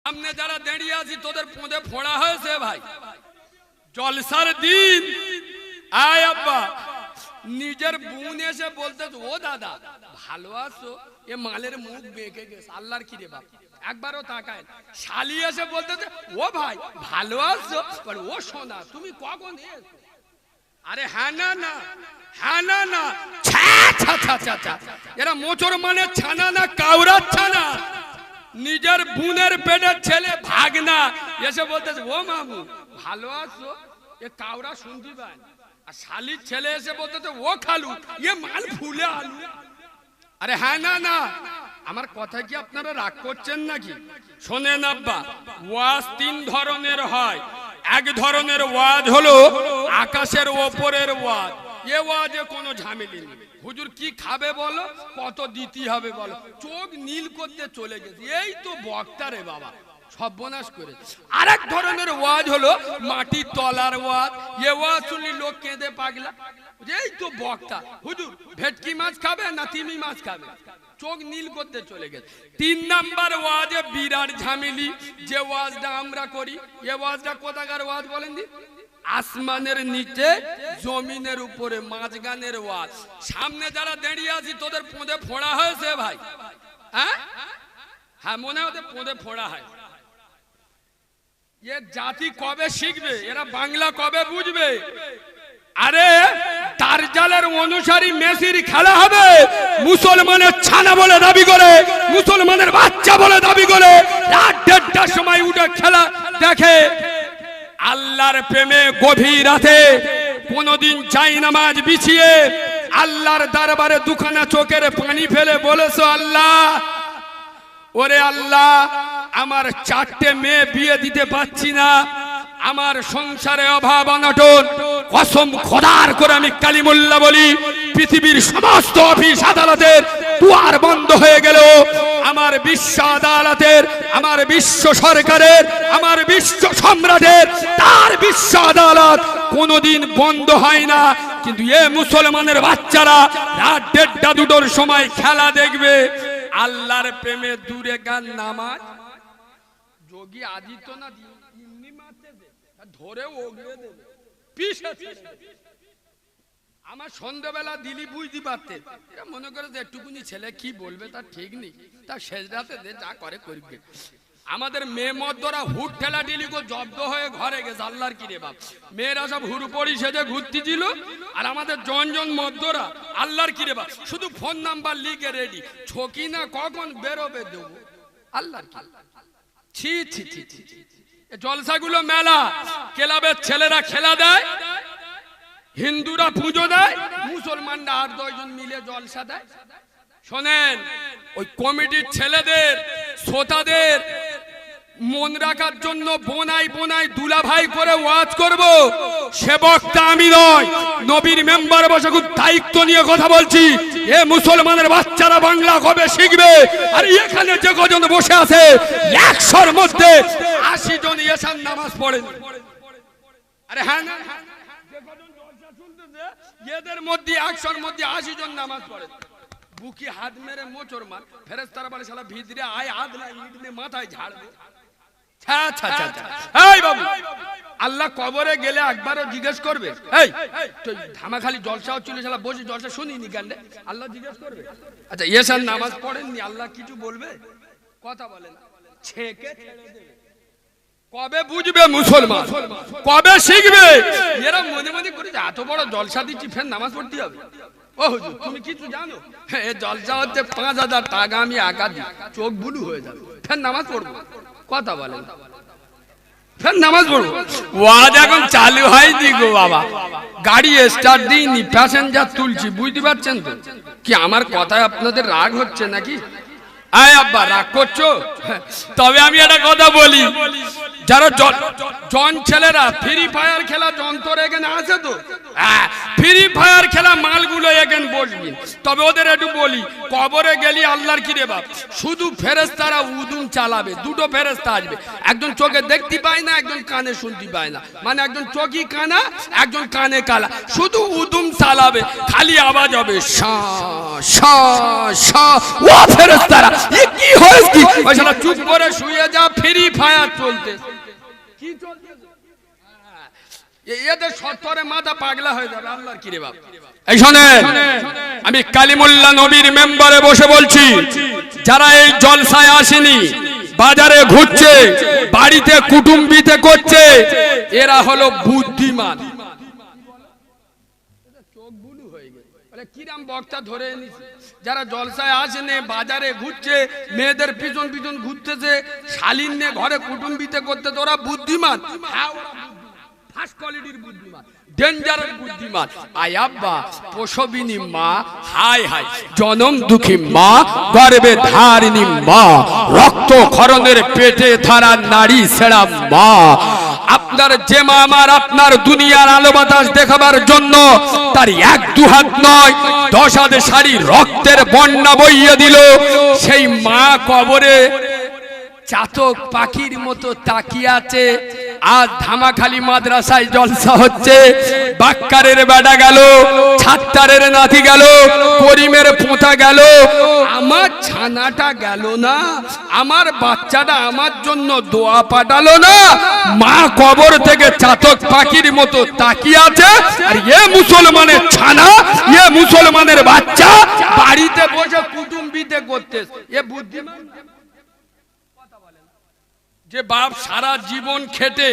সামনে যারা দাঁড়িয়ে আছি তোদের পোঁদে ফোড়া হয়েছে ভাই, জলসার দিন। আয় আব্বা, নিজের বোন এসে বলতে ও দাদা ভালো আছো, এ মালের মুখ বেঁকে গেছে, আল্লাহর কি রে বাপ, একবারও তাকায়। শালি এসে বলতে ও ভাই ভালো আছো, ও সোনা তুমি কখন এসো? আরে হ্যাঁ না না, হ্যাঁ না না, এরা মোচর মানে ছানা না কাউরার ছানা। নিজের বোনের পেটের ছেলে ভাগনা এসে বলতেছে ও মামু ভালো আছো, এ কাউরা শুনতে পায়। আর শালির ছেলে এসে বলতেছে ও খালু, এ মাল ফুলে আলু। আরে হ্যাঁ না না, আমার কথা কি আপনারা রাগ করছেন নাকি? শোনেন আব্বা, ওয়াজ তিন ধরনের হয়। এক ধরনের ওয়াজ হলো আকাশের ওপরের ওয়াজ, এ ওয়াজে কোনো ঝামেলা নেই। হুজুর কি খাবে বলো, কত দিতে হবে বলো, চোখ নীল করতে চলে গেছে, এই তো বক্তা রে বাবা, সর্বনাশ করে। আরেক ধরনের ওয়াজ হলো মাটির তলার ওয়াজ, এ ওয়াজ শুনলি লোক কেঁদে পাগলা, এই তো বক্তা। হুজুর ভেটকি মাছ খাবে না তিমি মাছ খাবে, চোখ নীল করতে চলে গেছে। তিন নাম্বার ওয়াজে বিরাট ঝামেলি, যে ওয়াজটা আমরা করি, এ ওয়াজটা কোথাকার ওয়াজ বলেন দি? আসমানের নিচে জমিনের উপরে মাঝগানের ওয়াজ। সামনে যারা দাঁড়িয়ে আছি তোদের পোঁদে ফোড়া হয়েছে ভাই, হ্যাঁ হ্যাঁ মনে হতে পোঁদে ফোড়া হয়। এ জাতি কবে শিখবে, এরা বাংলা কবে বুঝবে? আরে দার্জালের অনুসারী মেসির খেলা হবে, মুসলমানের ছানা বলে দাবি করে, মুসলমানের বাচ্চা বলে দাবি করে, রাত 1:30টার সময় উঠে খেলা দেখে। আল্লাহর প্রেমে গভীর রাতে কোনদিন চাই নামাজ বিছিয়ে আল্লাহর দরবারে দুখানা চোখের পানি ফেলে বলেছো আল্লাহ, ওরে আল্লাহ আমার 4টে মেয়ে বিয়ে দিতে পারছি না, আমার সংসারে অভাব অনটন, কসম খোদার করে আমি কালিমুল্লাহ বলি, পৃথিবীর সমস্ত অফিস আদালতের দুয়ার বন্ধ হয়ে গেল, আমার বিশ্ব আদালতের, আমার বিশ্ব সরকারের, আমার বিশ্ব সম্রাটের, তার বিশ্ব আদালত কোনোদিন বন্ধ হয় না। কিন্তু এ মুসলমানের বাচ্চারা রাত 1:30-2টার সময় খেলা দেখবে, আল্লাহর প্রেমে দূরে গান নামাজ। যোগী আদিত্যনাথ এমনি মারতে দে, ধরে ওগড়ে দেবে, পিছে আমার সন্ধ্যাবেলা দিলি বুঝতে পারতে, এরা মনে করে যে একটুকুনি ছেলে কি বলবে তার ঠিক নেই, তার শেষ রাতে দে যা করে করবে। আমাদের মেয়ে মদ্দরা হুট ঠেলা ডিলি গো জব্দ হয়ে ঘরে গেছে, আল্লাহর কি রে বাপ, মেয়েরা সব হুড়পড়ি সেজে ঘুরতেছিল, আর আমাদের জন মদ্দরা আল্লাহর কি রে বাপ শুধু ফোন নাম্বার লিখে রেডি, ছকি না কখন বেরোবে দেবো, আল্লাহর কি। ছি ছি ছি ছি, জলসাগুলো মেলা, ক্লাবের ছেলেরা খেলা দেয়, হিন্দুরা পুজো দেয়, মুসলমানরা 8-10 জন মিলে জলসা দেয়। শোনেন, ওই কমিটির ছেলেদের শ্রোতাদের মন রাখার জন্য বোনাই বোনাই দুলা ভাই করে ওয়াজ করব, সে বক্তা আমি নয়, নবীর মেম্বার বসে খুব দায়িত্ব নিয়ে কথা বলছি। এ মুসলমানের বাচ্চারা বাংলা কবে শিখবে? আর এখানে যে কজন বসে আছে 100-র মধ্যে 80 জন এশার নামাজ পড়েন। আরে হ্যাঁ না, যে কজন জলসা শুনতেছে এদের মধ্যে 100-র মধ্যে 80 জন নামাজ পড়ে। বুকি হাত মেরে মোচর মার, ফেরেশতারা বলে শালা ভিতরে আয়, হাত না ইট নে মাথায় ঝাড়বে। এই বাবু, আল্লাহ কবরে গেলে একবারও জিজ্ঞেস করবে এই তুই ধামাখালি জলসা হচ্ছিল শালা বসে জলসা শুনিনি কেন? আল্লাহ জিজ্ঞেস করবে? আচ্ছা এশার নামাজ পড়েননি, আল্লাহ কিছু বলবে? কথা বলেন, ছেকে ছেড়ে দেবে। কবে বুঝবে মুসলমান, কবে শিখবে? এরা মনে মনে করে এত বড় জলসা দিচ্ছি ফের নামাজ পড়তে হবে। ও হুজুর তুমি কিছু জানো, এ জলসা হচ্ছে 5000 টাকা আমি একা দিই, চোখ বুলু হয়ে যাবে, ফের নামাজ পড়বো। কথা বলেন, ফের নামাজ পড়বো। ওয়াজ এখন চালু হয়নি গো বাবা, গাড়ি স্টার্ট দিইনি, প্যাসেঞ্জার তুলছি, বুঝতে পারছেন তো? কি আমার কথায় আপনাদের রাগ হচ্ছে নাকি? আয় আব্বা রাগ করছো? তবে আমি একটা কথা বলি, যারা জন ছেলেরা ফ্রি ফায়ার খেলা যন্ত্র এখানে আছে তো, ফ্রি ফায়ার খেলা মালগুলো এখানে বসবি। তবে ওদের একটু বলি, কবরে গেলি আল্লাহর কি রে বাপ, শুধু ফেরেশতারা উদুম চালাবে। দুটো ফেরেশতা আসবে, একজন চোখে দেখতে পায় না, একজন কানে শুনতে পায় না। মানে একজন চোখই কানা, একজন কানে কালা, শুধু উদুম চালাবে, খালি আওয়াজ হবে শা শা শা। ও ফেরেশতারা এ কি হয়েছে? ওই শালা চুপ করে শুয়ে যা, ফ্রি ফায়ার চলতে কি চলতে, এদের সত্তরে মাথা পাগলা হয়ে যাবে। আল্লাহর কি রে বাপ, এই শোনেন, আমি কালিমুল্লাহ নবীর মেম্বারে বসে বলছি, যারা এই জলসায় আসেনি, বাজারে ঘুরছে, বাড়িতে কুটুম্বিতে করছে, এরা হলো বুদ্ধিমান। চোখ বুলু হয়ে গেছে, কিরাম বক্তা ধরে নিছে। যারা জলসায় আসেনি, বাজারে ঘুরছে, মেয়েদের পিছন পিছন ঘুরতেছে, শালীন নিয়ে ঘরে কুটুম্বিতে করতেছে, ওরা বুদ্ধিমান। হ্যাঁ, ফার্স্ট কোয়ালিটির বুদ্ধিমান, ডেঞ্জারাস বুদ্ধিমান। আয় আব্বা প্রসবিনী মা, হায় হায় জনম দুঃখী মা, গর্ভে ধারিণী মা, রক্ত ক্ষরণের পেটে ধারা নারী ছেড়া মা। আপনার যে মা আমার আপনার দুনিয়ার আলো বাতাস দেখাবার জন্য তার এক দু হাত নয় 10 হাতে শাড়ি রক্তের বন্যা বইয়ে দিল, সেই মা কবরে চাতক পাখির মতো তাকিয়ে আছে। আজ ধামাখালি মাদ্রাসায় জলসা হচ্ছে, বাক্কারের বেড়া গেল, ছাত্তারের নাতি গেল, করিমের পোঁতা গেল, আমার ছানাটা গেল না, আমার বাচ্চাটা আমার জন্য দোয়া পাঠালো না। মা কবর থেকে চাতক পাখির মতো তাকিয়ে আছে, আর এ মুসলমানের ছানা, এ মুসলমানের বাচ্চা বাড়িতে বসে কুটুম্বিতে করতে। এ বুদ্ধিমান যে বাপ সারা জীবন খেটে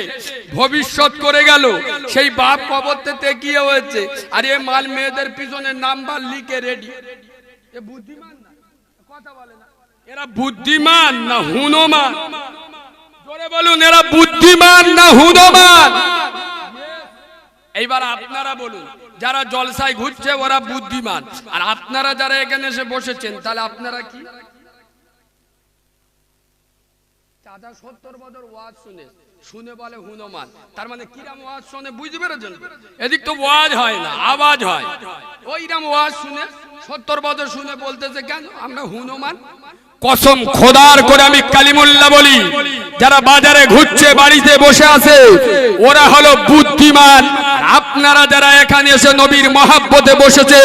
ভবিষ্যৎ করে গেল, সেই বাপ কবরতে তেকিয়ে হয়েছে, আর এ মাল মেয়েদের পিছনে নাম্বার লিখে রেডি। এ বুদ্ধিমান না? কথা বলে না। এরা বুদ্ধিমান না হুনমান? জোরে বলুন, এরা বুদ্ধিমান না হুনমান? এইবার আপনারা বলুন, যারা জলসায় ঘুরছে ওরা বুদ্ধিমান, আর আপনারা যারা এখানে এসে বসেছেন, তাহলে আপনারা কি? দাদা 70 বছর ওয়াজ শুনে বলে হুনমান, তার মানে কিরাম ওয়াজ শুনে বুঝতে পেরেছেন? এদিক তো ওয়াজ হয় না, আওয়াজ হয়। ওইরাম ওয়াজ শুনে 70 বছর শুনে বলতেছে কেন আমরা হুনমান? কসম খোদার করে আমি কালিমুল্লাহ বলি, যারা বাজারে ঘুরছে, বাড়িতে বসে আছে, ওরা হলো বুদ্ধিমান। আপনারা যারা এখানে এসে নবীর মহাব্বতে বসেছে,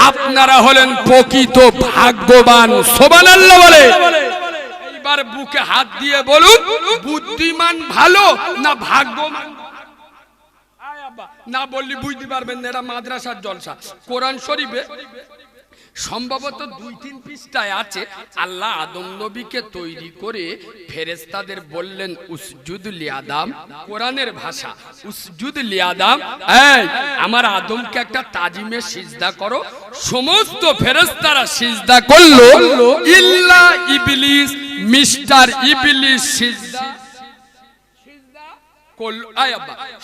আপনারা হলেন প্রকৃত ভাগ্যবান। সুবহানাল্লাহ বলে। এবার বুকে হাত দিয়ে বলুন, বুদ্ধিমান ভালো না ভাগ্যবান? না বললি বুঝতে পারবেন না, এরা মাদ্রাসার জলসা। কোরআন শরীফে সম্ভবত 2-3 পৃষ্ঠায় আছে, আল্লাহ আদম নবীকে তৈরি করে ফেরেশতাদের বললেন উসজুদ লি আদম। কোরআনের ভাষা উসজুদ লি আদম, এই আমার আদমকে একটা তাজিমে সিজদা করো। সমস্ত ফেরেশতারা সিজদা করলো, ইল্লা ইবলিস, মিস্টার ইবলিস সিজদা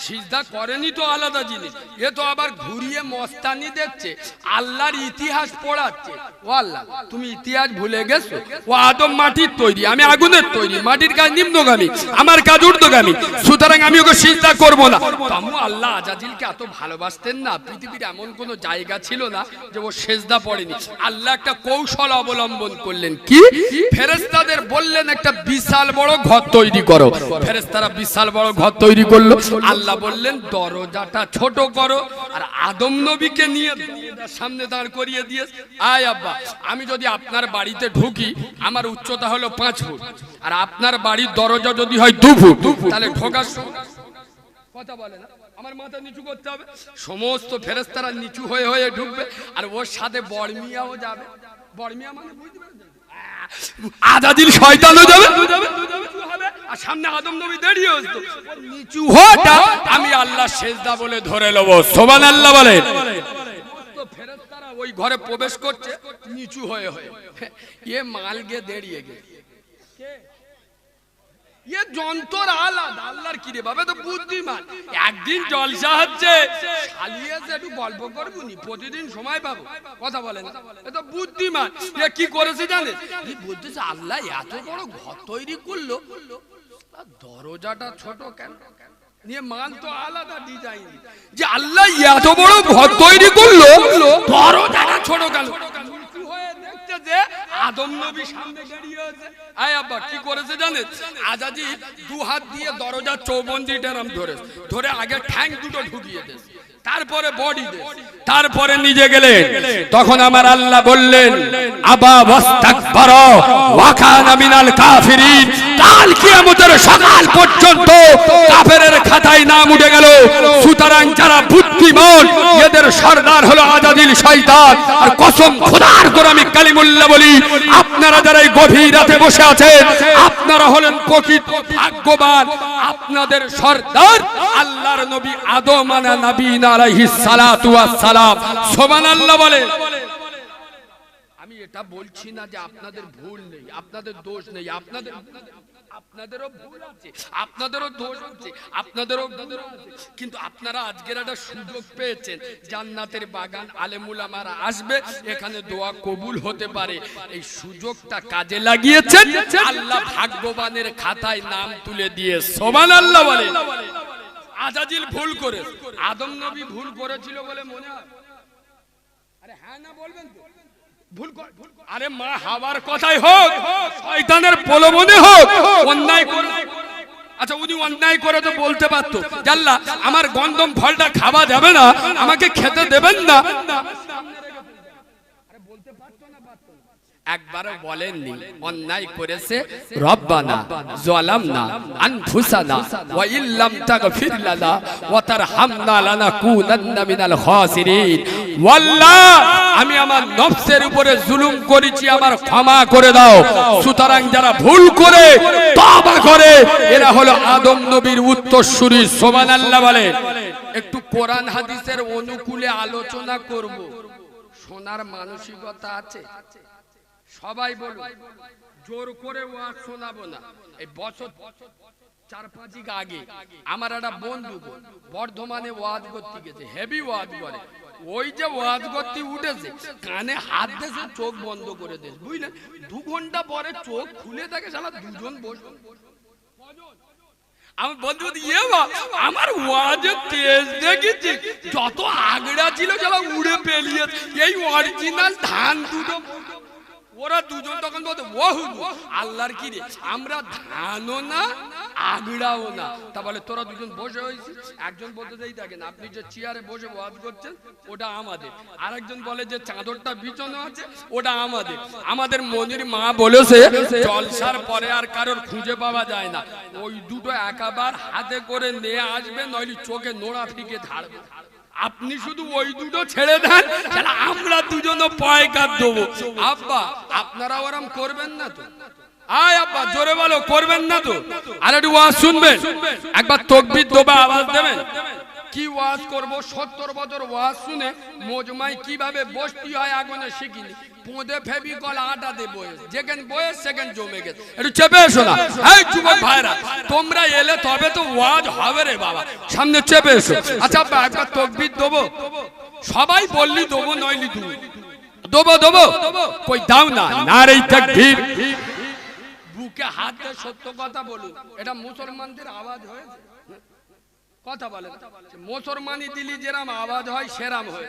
সিজদা করেনি তো আলাদা জিনিস, এ তো আবার ঘুরিয়ে মস্তানি দেখছে, আল্লাহর ইতিহাস পড়াচ্ছে। ও আল্লাহ, তুমি ইতিহাস ভুলে গেছো? ও আদম মাটির তৈরি, আমি আগুনের তৈরি, মাটির কাজ নিম্নগামী, আমার কাজ ঊর্ধ্বগামী, সুতরাং আমি ওকে সিজদা করবো না। তামু আল্লাহ আজাজিলকে এত ভালোবাসতেন না, পৃথিবীর এমন কোন জায়গা ছিল না যে ও সিজদা পড়েনি। আল্লাহ একটা কৌশল অবলম্বন করলেন, কি? ফেরেশতাদের বললেন একটা বিশাল বড় ঘর তৈরি করো। ফেরেশতারা বিশাল বড় ঘর তৈরি করলো। আল্লাহ বললেন দরজাটা ছোট করো, আর আদম নবীকে নিয়ে দরজার সামনে দাঁড় করিয়ে দিয়ে, আয় আব্বা, আমি যদি আপনার বাড়িতে ঢুকি, আমার উচ্চতা হলো 5 ফুট, আর আপনার বাড়ির দরজা যদি হয় 2 ফুট, তাহলে ঢোকার কথা বলে না, আমার মাথা নিচু করতে হবে। সমস্ত ফেরেশতারা নিচু হয়ে হয়ে ঢুকবে, আর ওর সাথে বড়মিয়াও যাবে। বড়মিয়া মানে বুঝতে পারছেন? আজাজিল শয়তানও যাবে, আর সামনে আদম নবী দাঁড়িয়ে আছে, নিচু হটা আমি আল্লাহ সিজদা বলে ধরে নেব। সুবহানাল্লাহ বলে। তো ফেরেশতারা ওই ঘরে প্রবেশ করছে নিচু হয়ে হয়ে, এ মালকে দাঁড়িয়ে গেছে, এ যন্ত্র আলাদা। আল্লাহর কি রে বাবা, তো বুদ্ধিমান। একদিন জলসা হচ্ছে, শালিয়ে একটু গল্প করবো নি, প্রতিদিন সময় পাবো, কথা বলে না, এ তো বুদ্ধিমান। এ কি করেছে জানেন? বলতেছে আল্লাহ এত বড় ঘর তৈরি করলো, দরজাটা ছোট কেন? নিয়ে মাল তো আলাদা ডিজাইন, যে আল্লাহ এত বড় ঘর তৈরি করলো, দরজাটা ছোট কেন? দেখছে যে আদম নবী সামনে দাঁড়িয়ে আছে। আয় আব্বা কি করেছে জানেন? আজাজি দু হাত দিয়ে দরজার চৌবন্দিটা ধরে আগে ঠ্যাং দুটো ঢুকিয়ে দেয়, তারপরে বডি দে, তারপরে নিজে গেলেন। তখন আমার আল্লাহ বললেন আবা ওয়াস্তাকবারা ওয়া কানা মিনাল কাফিরিন। কাল কিয়ামতের সকাল পর্যন্ত কাফেরের খাতায় নাম উঠে গেল। সুতরাং যারা বুদ্ধিমান এদের সরদার হলো আজাদিল শয়তান। আর কসম খোদার করে আমি কালিমুল্লাহ বলি, আপনারা যারা এই গভীর রাতে বসে আছেন আপনারা হলেন প্রকৃত ভাগ্যবান। আপনাদের সরদার আল্লাহর নবী আদম আনা নবীনা আলাইহিস সালাতু ওয়াস সালাম। সুবহানাল্লাহ বলে। আমি এটা বলছি না যে আপনাদের ভুল নেই, আপনাদের দোষ নেই, আপনাদেরও ভুল আছে, আপনাদেরও দোষ আছে, আপনাদেরও গুনাহ আছে, কিন্তু আপনারা আজকের একটা সুযোগ পেয়েছেন। জান্নাতের বাগান, আলেম উলামারা আসবে, এখানে দোয়া কবুল হতে পারে। এই সুযোগটা কাজে লাগিয়েছেন, আল্লাহ ভাগ্যবানের খাতায় নাম তুলে দিয়ে। সুবহানাল্লাহ বলে। আজাজিল ভুল করে, আদম নবী ভুল করেছিল বলে মনে হয়? আরে হ্যাঁ না বলবেন তো? ভুল আরে মা হাওয়ার কথাই হোক, শয়তানের প্রলোভনে হোক, অন্যায় করে। আচ্ছা উনি অন্যায় করে তো বলতে পারতো আল্লাহ আমার গন্ধম ফলটা খাওয়া যাবে না, আমাকে খেতে দেবেন না। একবারও বলেননি অন্যায় করেছে, রব্বানা যালামনা আনফুসানা ওয়া ইল্লাম তাগফির লানা ওয়া তারহামনা লানাকুনান্না মিনাল খাসিরিন। ওয়াল্লাহ আমি আমার নফসের উপরে জুলুম করেছি, আমার ক্ষমা করে দাও। সুতরাং যারা ভুল করে তওবা করে এরা হলো আদম নবীর উত্তরসূরি। সুবহানাল্লাহ বলে। একটু কোরআন হাদিসের অনুকূলে আলোচনা করব। শোনার মানসিকতা আছে? সবাই বলুন। জোর করে ওয়াজ শোনাবো না। এই বছর 4-5 আগে আমার একটা বন্ধু বর্ধমানে ওয়াজ করতে গেছে, হেভি ওয়াজ করে। ওই যে ওয়াজ করতে উঠেছে, কানে হাত দিয়েছে, চোখ বন্ধ করে দিয়েছে, বুঝলেন? 2 ঘন্টা পরে চোখ খুলে থাকে, শালা দুজন বসে। আমি বন্ধু আমার ওয়াজের তেজ দেখেছি, যত আগড়া ছিল যারা উড়ে পেলিয়েছে। এই অরিজিনাল ধান দুটো, ওরা দুজন তখন বলতো ওহু আল্লাহর কি রে, আমরা ধানও না আগড়াও না। তা বলে তোরা দুজন বসে হয়েছিস। একজন বলতে যাই দেখেন আপনি যে চেয়ারে বসে ওয়াজ করছেন ওটা আমাদের, আরেকজন বলে যে চাদরটা বিছানো আছে ওটা আমাদের। আমাদের মনির মা বলেছে জলসার পরে আর কারোর খুঁজে পাওয়া যায় না, ওই দুটো একাবার হাতে করে নিয়ে আসবে, নইলে চোখে নোড়া ফিকে ঝাড়বে। আপনি শুধু ওই দুটো ছেড়ে দেন, আমরা দুজনও পয়কার দেবো। আব্বা আপনারা ওরম করবেন না তো? আয় আব্বা জোরে বলো, করবেন না তো? আর একটু ওয়াজ শুনবেন, একবার তাকবীর দেবে, আওয়াজ দেবেন। কি ওয়াজ করব? 70 বছর ওয়াজ শুনে মোজমাই কিভাবে বসতি হয় আগুনে শিখিনি। পোঁদে ফেভিকল আটা দে বয়েস, যেখানে বয়েস সেখানে জমে গেছে। একটু চেপে এসো না। এই যুবক ভাইরা তোমরা এলে তবে তো ওয়াজ হবে রে বাবা, সামনে চেপে এসো। আচ্ছা একবার তাকবীর দেবো, সবাই বললি দেবো, নইলি দেবো কই দাও না। নারে তাকবীর। বুকে হাত দিয়ে সত্য কথা বলুন, এটা মুসলমানদের আওয়াজ হয়েছে। কথা বলে মুসলমানি দিলি যেরাম আওয়াজ হয় সেরাম হয়।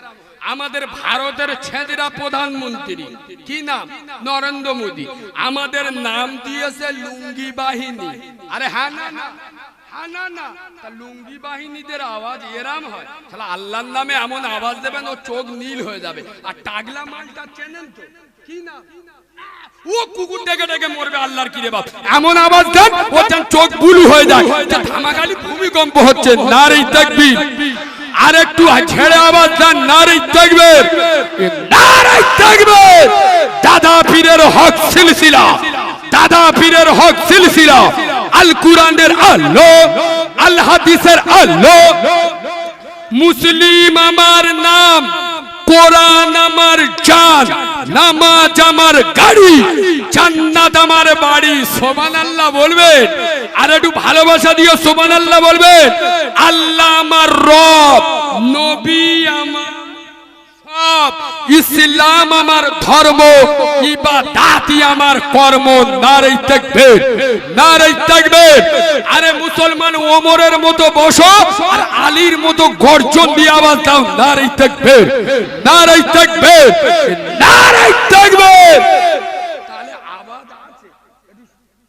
আমাদের ভারতের ছেদিরা প্রধানমন্ত্রী কি নাম? নরেন্দ্র মোদী। আমাদের নাম দিয়েছে লুঙ্গি বাহিনী। আরে হ্যাঁ না না, হ্যাঁ না না, তা লুঙ্গি বাহিনীদের আওয়াজ এরাম হয়? তাহলে আল্লাহর নামে এমন আওয়াজ দেবেন ও চোখ নীল হয়ে যাবে। আর টাগলা মালটা চেনেন তো? কি না ও কুকুর ডেকে ডেকে মরবে, আল্লাহর কি রে বাপ, এমন আওয়াজ দেন ও যেন চোখ বুলু হয়ে যায়। ধামাকালি ভূমিকম্প হচ্ছে। নারে তাকবীর। আর একটু ছেড়ে আওয়াজ দেন, নারে তাকবীর, নারে তাকবীর। দাদা পীরের হক সিলসিলা, দাদা পীরের হক সিলসিলা, আল কুরআনের আলো, আল হাদিসের আলো। মুসলিম আমার নাম, কোরআন আমার জান, নামাজ আমার গাড়ি, জান্নাত আমার বাড়ি। সুবহানাল্লাহ বলবেন। আর একটু ভালোবাসা দিয়ে সুবহানাল্লাহ বলবেন। আল্লাহ আমার রব, নবী আমার ইসলাম আমার ধর্ম, ইবাদাতই আমার কর্ম। নারে তাকবীর, নারে তাকবীর। আরে মুসলমান ওমরের মতো বসো আর আলীর মতো গর্জন দিয়ে আওয়াজ দাও, নারে তাকবীর, নারে তাকবীর, নারে তাকবীর। তাহলে আওয়াজ আছে, একটু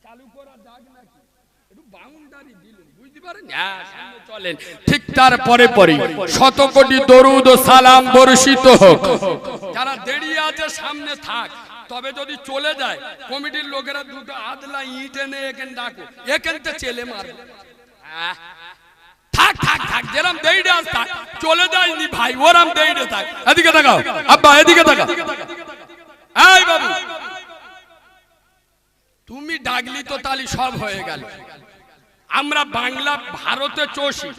চালু করা যাক নাকি? একটু বাউন্ডারি দিলেন, বুঝতে পারেন? হ্যাঁ, সামনে চলেন। ঠিক তার পরে পরে শত কোটি দরুদ ও সালাম বর্ষিত হোক। যারা দেরিয়ে আছে সামনে থাক, তবে যদি চলে যায় কমিটির লোকেরা দুটো আদলা ইট এনে এখানে ডাকো, এখানতে চেলে মারবে। থাক থাক থাক, যেরম দেইডে আস থাক, চলে যায়নি ভাই, ওরম দেইডে থাক। এদিকে তাকাও আব্বা, এদিকে তাকাও। এই বাবু, তুমি ডাকলি তো তালি সব হয়ে গেল। আমরা বাংলা ভারতে চষি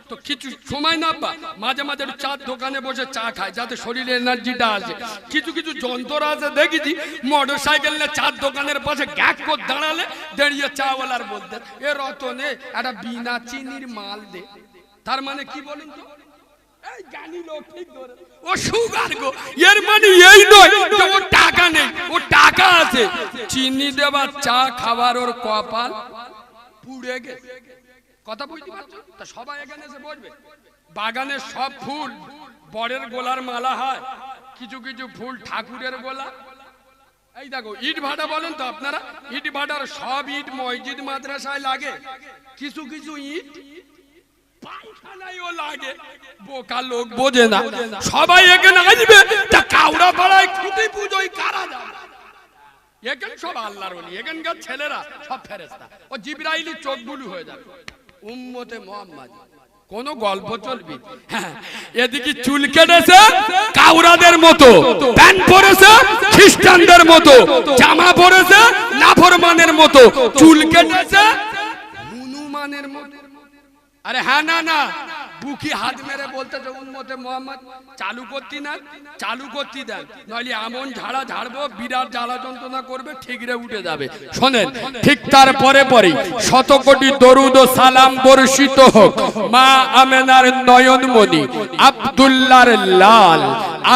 তো কিছু সময় না বা মাঝে মাঝে একটু চার দোকানে বসে চা খায় যাতে শরীরে এনার্জিটা আসে। কিছু কিছু যন্ত্র আছে দেখেছি, মোটর সাইকেল নিয়ে চার দোকানের পাশে গ্যাক করে দাঁড়ালে দাঁড়িয়ে চাওয়ালার বলতে, এ রতনে একটা বিনা চিনির মাল দে। তার মানে কি বলুন তো? এই জানি লোক ঠিক ধরে, ও সুগার গো, এর মানে এই নয় যে ওর টাকা নেই, ওর টাকা আছে। চিনি দেবার চা খাবার ওর কপাল পুড়ে গেছে। কথা বুঝতে পারছো? তা সবাই এখানে এসে বসবে। বাগানের সব ফুল বরের গোলার মালা হয়, কিছু কিছু ফুল ঠাকুরের গোলা। এই দেখো ইট ভাটা বলেন তো আপনারা, ইট ভাটার সব ইট মসজিদ মাদ্রাসায় লাগে, কিছু কিছু ইট পায়খানায়ও লাগে। বোকা লোক বোঝে না। সবাই এখানে আসবে, তা কাউরা পাড়ায় খুঁটি পুজোয় কারা যাবে? এখানে সব আল্লাহর ওলি, এখানকার ছেলেরা সব ফেরেশতা। ও জিবরাইলি চোখ বুলু হয়ে যাবে। উম্মতে মুহাম্মদ কোন গল্প চলবে? হ্যাঁ, এদিকে চুল কেটেছে কাউরাদের মতো, প্যান্ট পরেছে খ্রিস্টানদের মতো, জামা পরেছে নাফরমানের মতো, চুল কেটেছে হনুমানের মতো। আরে হ্যাঁ, না না, বুকি হাত মেরে বলতে যে উম্মতে মুহাম্মদ চালু করতি না, চালু করতি দেন, নইলে এমন ঝাড়া ঝাড়বো বিরাট জ্বালা যন্ত্রণা করবে, ঠিকরে উঠে যাবে। শোনেন, ঠিক তার পরে পরে শত কোটি দরুদ ও সালাম বর্ষিত হোক মা আমেনার নয়নমণি, আব্দুল্লাহর লাল,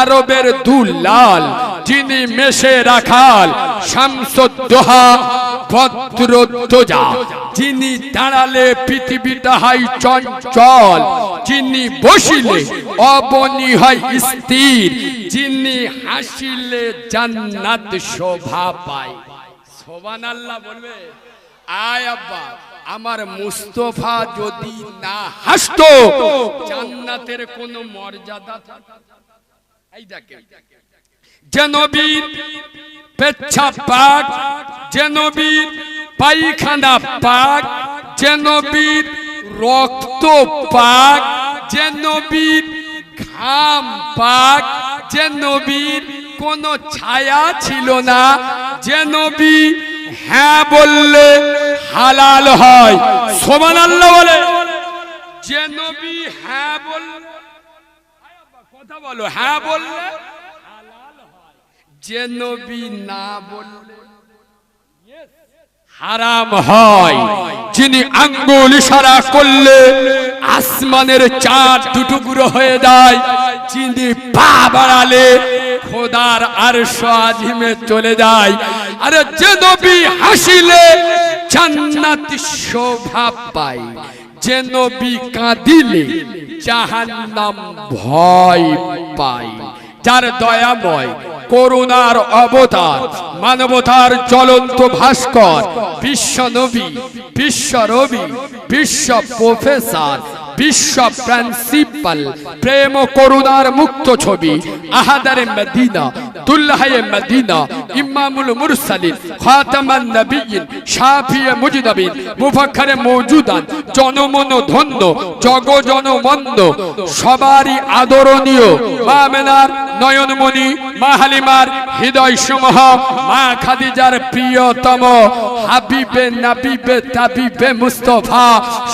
আরবের দুলাল, যিনি মেশে রাখাল, শামসুদ্দোহা, বদরুদ্দোজা, যিনি দাঁড়ালে পৃথিবীটা হয় চঞ্চল, যিনি বসিলে অবনী হয় স্থির, যিনি হাসিলে জান্নাত শোভা পায়। সুবহানাল্লাহ বলবে। আয় আব্বা, আমার মুস্তাফা যদি না হাসতো জান্নাতের কোনো মর্যাদা থাকতো? এই দেখেন, যে নবীর পেচ্ছাপ পাক, যে নবীর পায়খানা পাক, যে নবীর রক্ত পাক, যে নবীর ঘাম পাক, যে নবীর কোনো ছায়া ছিল না, যে নবী হ্যাঁ বললে হালাল হয়। সুবহানাল্লাহ বলে। যে নবী হ্যাঁ বললে, কথা বলো, হ্যাঁ বললে হালাল হয়, যে নবী না বললে হারাম হয়। যিনি আঙ্গুল ইশারা করলে আসমানের চাঁদ দুটুকরো হয়ে যায়, যিনি পা বাড়ালে খোদার আরশ আজিমে চলে যায়। আরে যে নবী হাসিলে জান্নাত শোভা পায়, যে নবী কাঁদিলে জাহান্নাম ভয় পায়। যার দয়াময় করুণার অবতার, মানবতার জ্বলন্ত ভাস্কর, বিশ্ব নবী, বিশ্ব রবি, বিশ্ব প্রফেসর, বিশ্ব প্রিন্সিপাল, প্রেম ও করুণার মুক্ত ছবি, আহাদারে মদিনা, দুল্লাহে মদিনা, ইমামুল মুরসালিন, খাতামান নবিয়্যিন, শাফিয়ে মুজনবিন, মুফাখখারে মওজুদান, জনমন ধন্য, জগজনমন্দ, সবারই আদরণীয় মা আমেনার নয়নমণি, মা হালিমার হৃদয় সমূহ, মা খাদিজার প্রিয়তম, হাবিবে নাবিবে তাবিবে মুস্তাফা,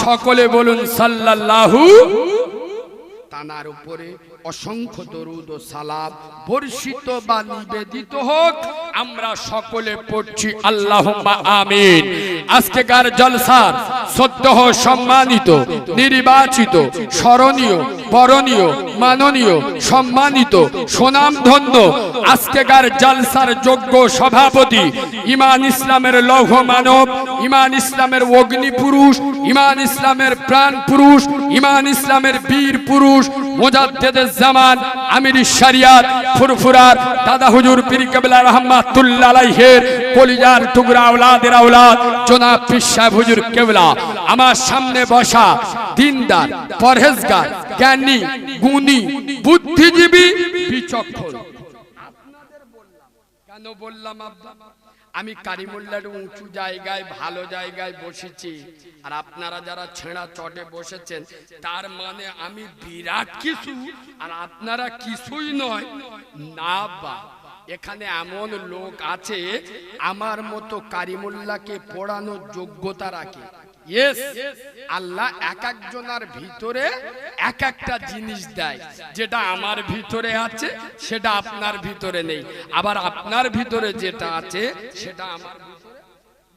সকলে বলুন সাল্লাল্লাহু। তানার উপরে অসংখ্য দরুদ ও সালাম বর্ষিত বা নিবেদিত হোক। আমরা সকলে পড়ছি আল্লাহুম্মা আমিন। আজকেকার জলসার সদ্য সম্মানিত, নির্বাচিত, স্মরণীয় বরণীয়, মাননীয়, সম্মানিত, সুনামধন্য আজকেকার জালসার যোগ্য সভাপতি, ইমান ইসলামের লৌহ মানব, ইমান ইসলামের অগ্নি পুরুষ, ইমান ইসলামের প্রাণ পুরুষ, ইমান ইসলামের বীর পুরুষ, মুজাদ্দেদে জামান, আমির শরিয়াত, ফুরফুরার দাদা হুজুর পীর কেবলা রাহমাতুল্লাহ আলাইহির কলিজার টুকরা আওলাদের আওলাদ জনাব পীর সাহেব হুজুর কেবলা আমার সামনে বসা দিনদার, পরহেজগার, জ্ঞানী, গুণী, বুদ্ধিজীবী, বিচক্ষণ। আপনাদের বললাম কেন বললাম আব্বা, আমি কারিমুল্লাহর উঁচু জায়গায় ভালো জায়গায় বসেছি, আর আপনারা যারা ছেঁড়া চটে বসেছেন তার মানে আমি বিরাট কিছু আর আপনারা কিছুই নয় না বা। এখানে এমন লোক আছে আমার মতো কারিমুল্লাহকে পড়ানোর যোগ্যতা রাখে। ইয়েস, আল্লাহ এক একজনের ভিতরে এক একটা জিনিস দেয়, যেটা আমার ভিতরে আছে সেটা আপনার ভিতরে নেই, আবার আপনার ভিতরে যেটা আছে সেটা আমার ভিতরে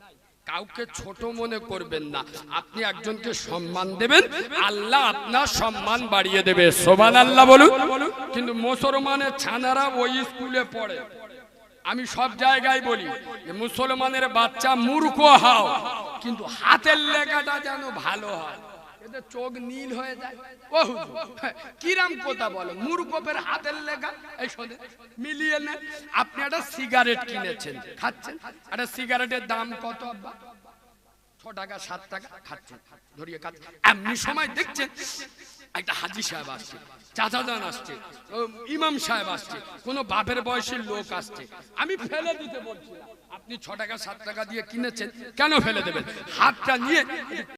নাই। কাউকে ছোট মনে করবেন না, আপনি একজনকে সম্মান দেবেন, আল্লাহ আপনার সম্মান বাড়িয়ে দেবে। সুবহানাল্লাহ বলুন। কিন্তু মুসলমানের ছানারা ওই স্কুলে পড়ে, আমি সব জায়গায় বলি মুসলমানের বাচ্চা মূর্খ হও কিন্তু হাতের লেখাটা যেন ভালো হয়, এতে চোখ নীল হয়ে যায়। ও কিরাম কথা বলো, মূর্খের হাতের লেখা এই শোনে মিলিয়ে নেন। আপনি একটা সিগারেট কিনেছেন, খাচ্ছেন, একটা সিগারেটের দাম কত আব্বা? 6 টাকা 7 টাকা, খাচ্ছেন, ধরিয়ে খাচ্ছেন। এমনি সময় দেখছেন একটা হাজি সাহেব আসছে, চাচাজান আসছে, ইমাম সাহেব আসছে, কোন বাপের বয়সের লোক আসছে, আমি ফেলে দিতে বলছি না। আপনি 6 টাকা 7 টাকা দিয়ে কিনেছেন, কেন ফেলে দেবেন? হাতটা নিয়ে